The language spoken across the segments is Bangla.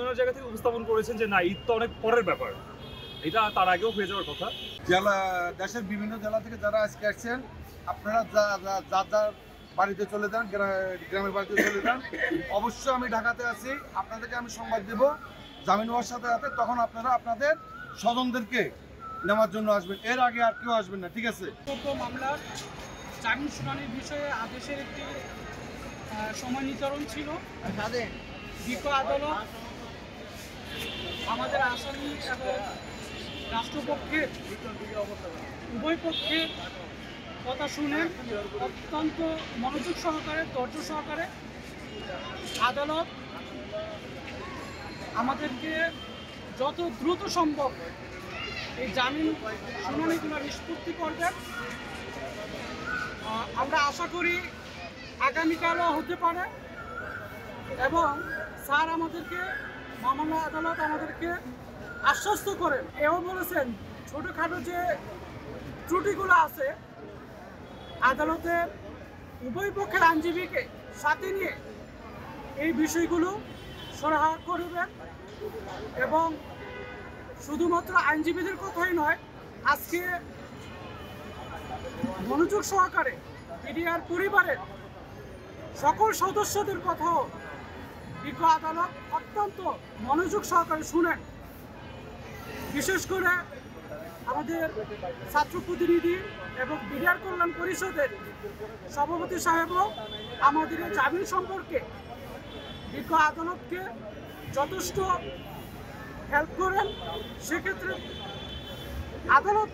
ওনার জায়গা থেকে উপস্থাপন করেছেন যে না, ঈদ তো অনেক পরের ব্যাপার, এটা তার আগেও হয়ে যাওয়ার কথা। জেলা দেশের বিভিন্ন জেলা থেকে যারা আজকে আসছেন, আপনারা যার বাড়িতে চলে যান, গ্রামের বাড়িতে চলে যান। অবশ্যই আমি ঢাকাতে আছি, আপনাদেরকে আমি সংবাদ দেব জামিন হওয়ার সাথে সাথে, তখন আপনারা আপনাদের স্বজনদেরকে নেওয়ার জন্য আসবেন, এর আগে আর কেউ আসবেন না, ঠিক আছে? মামলার জামিন শুনানির বিষয়ে আদেশের একটি সময় নির্ধারণ ছিল। বিজ্ঞ আদালত আমাদের আসামি এবং রাষ্ট্রপক্ষের উভয় পক্ষের কথা শুনে অত্যন্ত মনোযোগ সহকারে, ধৈর্য সহকারে আদালত আমাদেরকে যত দ্রুত সম্ভব এই জামিন শুনানিগুলো নিষ্পত্তি করবেন। আমরা আশা করি আগামীকালও হতে পারে, এবং স্যার আমাদেরকে, মামলা আদালত আমাদেরকে আশ্বস্ত করেন, এও বলেছেন ছোটোখাটো যে ত্রুটিগুলো আছে আদালতের উভয় পক্ষের আইনজীবীকে সাথে নিয়ে এই বিষয়গুলো সরাহা করবেন। এবং শুধুমাত্র আইনজীবীদের কথাই নয়, আজকে মনোযোগ সহকারে বিডিআর পরিবারের সকল সদস্যদের কথাও বিজ্ঞ আদালত অত্যন্ত মনোযোগ সহকারে শুনেন। বিশেষ করে আমাদের ছাত্র প্রতিনিধি এবং বিডিআর কল্যাণ পরিষদের সভাপতি সাহেবও আমাদের এই জামিন সম্পর্কে বিজ্ঞ আদালতকে যথেষ্ট হেল্প করেন। সেক্ষেত্রে আদালত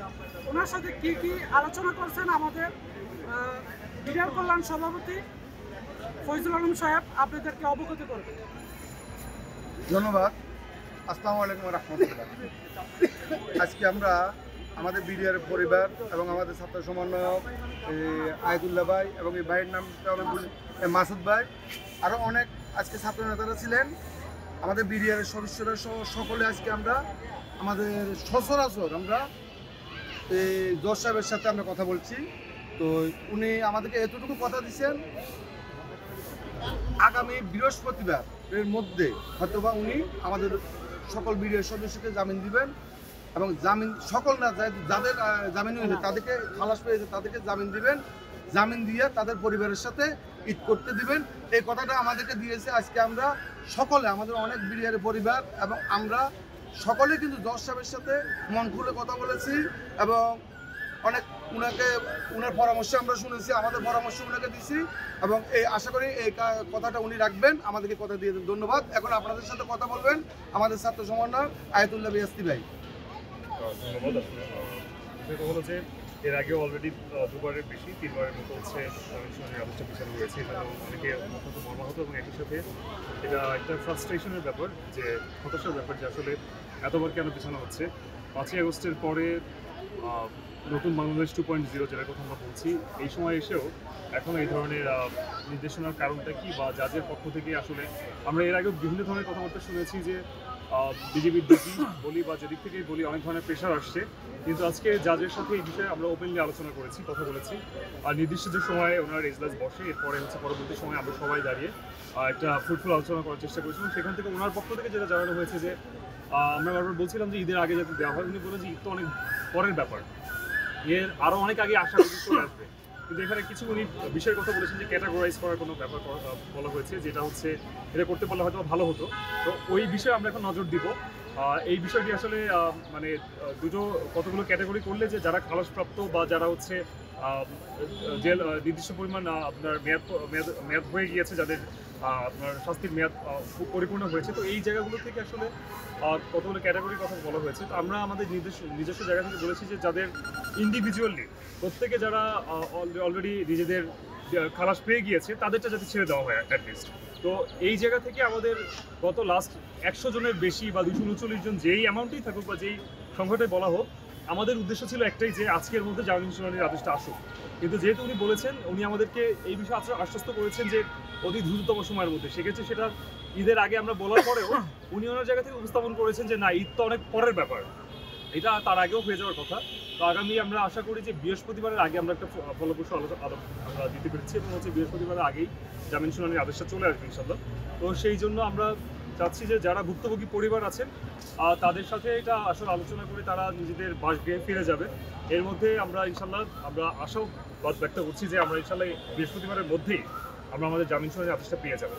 ওনার সাথে কি কি আলোচনা করছেন আমাদের বিডিআর কল্যাণ সভাপতি ফয়জুল আলম সাহেব আপনাদেরকে অবগত করবেন। ধন্যবাদ। আসসালামু আলাইকুম রহমতুল্লাহ। আজকে আমরা আমাদের বিডিআর পরিবার এবং আমাদের ছাত্র সমন্বয়ক আয়াতুল্লাহ ভাই এবং এই ভাইয়ের নামটা অনেক মাসুদ ভাই, আরও অনেক আজকে ছাত্র নেতারা ছিলেন, আমাদের বিডিআরের সদস্যরা সকলে আজকে আমরা আমাদের সচরাচর আমরা এই জজ সাহেবের সাথে আমরা কথা বলছি। তো উনি আমাদেরকে এতটুকু কথা দিচ্ছেন, আগামী বৃহস্পতিবার এর মধ্যে হয়তোবা উনি আমাদের সকল বিডিআর সদস্যকে জামিন দিবেন, এবং জামিন সকল না যাদের জামিন হয়েছে তাদেরকে খালাস পেয়েছে তাদেরকে জামিন দিবেন, জামিন দিয়ে তাদের পরিবারের সাথে ঈদ করতে দিবেন। এই কথাটা আমাদেরকে দিয়েছে। আজকে আমরা সকলে, আমাদের অনেক বিডিআর পরিবার এবং আমরা সকলে কিন্তু জজ সাহেবের সাথে মন খুলে কথা বলেছি, এবং অনেক উনার পরামর্শ আমরা শুনেছি, আমাদের পরামর্শ উনাকে দিছি, এবং এই আশা করি এই কথাটা উনি রাখবেন, আমাদেরকে কথা দিয়ে দেন। ধন্যবাদ। এখন আপনাদের সাথে কথা বলবেন আমাদের ছাত্র সমন্বয়ক আয়াতুল্লাহ বিয়াস্তি ভাই। ধন্যবাদ। সেটা হলো যে এর আগেও অলরেডি দুবারের বেশি, তিনবারের মতো হচ্ছে জামিন শুনানির আদেশটা পিছানো হয়েছে। এটা অনেকে অত্যন্ত মর্মাহত, এবং একই সাথে এটা একটা ফ্রাস্ট্রেশনের ব্যাপার, যে হতাশার ব্যাপার যে আসলে এতবার কেন পিছানো হচ্ছে। 5ই আগস্টের পরে নতুন বাংলাদেশ 2.0 যেটার কথা আমরা বলছি, এই সময় এসেও এখন এই ধরনের নির্দেশনার কারণটা কি, বা জাজের পক্ষ থেকে আসলে আমরা এর আগেও বিভিন্ন ধরনের কথাবার্তা শুনেছি যে বিজেপির দিকে বলি বা যেদিক থেকেই বলি অনেক ধরনের প্রেশার আসছে, কিন্তু আজকে জাজের সাথে এই বিষয়ে আমরা ওপেনলি আলোচনা করেছি, কথা বলেছি। আর নির্দিষ্ট যে সময়ে ওনার এজলাস বসে, এরপরে হচ্ছে পরবর্তী সময় আমরা সবাই দাঁড়িয়ে একটা ফ্রুটফুল আলোচনা করার চেষ্টা করেছিলাম। সেখান থেকে ওনার পক্ষ থেকে যেটা জানানো হয়েছে যে আমরা বারবার বলছিলাম যে ঈদের আগে যাতে দেওয়া হয়, উনি বলে যে ঈদ তো অনেক পরের ব্যাপার, এর আরও অনেক আগে আশা করি চলে আসবে। কিন্তু এখানে কিছু উনি বিষয়ের কথা বলেছেন যে ক্যাটাগরাইজ করার কোনো ব্যাপার বলা হয়েছে, যেটা হচ্ছে এটা করতে পারলে হয়তো ভালো হতো। তো ওই বিষয়ে আমরা এখন নজর দিব। এই বিষয়টি আসলে মানে কতগুলো ক্যাটাগরি করলে যে যারা খালাসপ্রাপ্ত বা যারা হচ্ছে জেল নির্দিষ্ট পরিমাণ আপনার মেয়াদ হয়ে গিয়েছে, যাদের আপনার শাস্তির মেয়াদ পরিপূর্ণ হয়েছে, তো এই জায়গাগুলো থেকে আসলে কতগুলো ক্যাটাগরির কথা বলা হয়েছে। তো আমরা আমাদের নিজস্ব জায়গা থেকে বলেছি যে যাদের ইন্ডিভিজুয়ালি প্রত্যেকে যারা অলরেডি নিজেদের খালাস পেয়ে গিয়েছে তাদেরটা যাতে ছেড়ে দেওয়া হয় অ্যাটলিস্ট। তো এই জায়গা থেকে আমাদের গত লাস্ট 100 জনের বেশি বা 239 জন যেই অ্যামাউন্টেই থাকুক বা যেই সংখ্যাটাই বলা হোক, আমাদের উদ্দেশ্য ছিল একটাই, যে আজকের মধ্যে জামিন শুনানির আদেশটা আসুক। কিন্তু যেহেতু উনি বলেছেন, উনি আমাদেরকে এই বিষয়ে আশ্বস্ত করেছেন যে অতি দ্রুততম সময়ের মধ্যে, সেক্ষেত্রে সেটা ঈদের আগে আমরা বলার পরেও উনি ওনার জায়গা থেকে উপস্থাপন করেছেন যে না, ঈদ তো অনেক পরের ব্যাপার, এটা তার আগেও হয়ে যাওয়ার কথা। তো আগামী আমরা আশা করি যে বৃহস্পতিবারের আগে আমরা একটা ফলপ্রসূ আমরা দিতে পেরেছি, এবং হচ্ছে বৃহস্পতিবারের আগেই জামিন শুনানির আদেশটা চলে আসবে ইনশাল্লাহ। তো সেই জন্য আমরা চাচ্ছি যে যারা ভুক্তভোগী পরিবার আছেন তাদের সাথে এটা আসলে আলোচনা করে তারা নিজেদের বাসগৃহে ফিরে যাবে। এর মধ্যে আমরা ইনশাল্লাহ আশাবাদ ব্যক্ত করছি যে আমরা ইনশাল্লাহ বৃহস্পতিবারের মধ্যেই আমরা আমাদের জামিন শুনানির আদেশটা পেয়ে যাবো।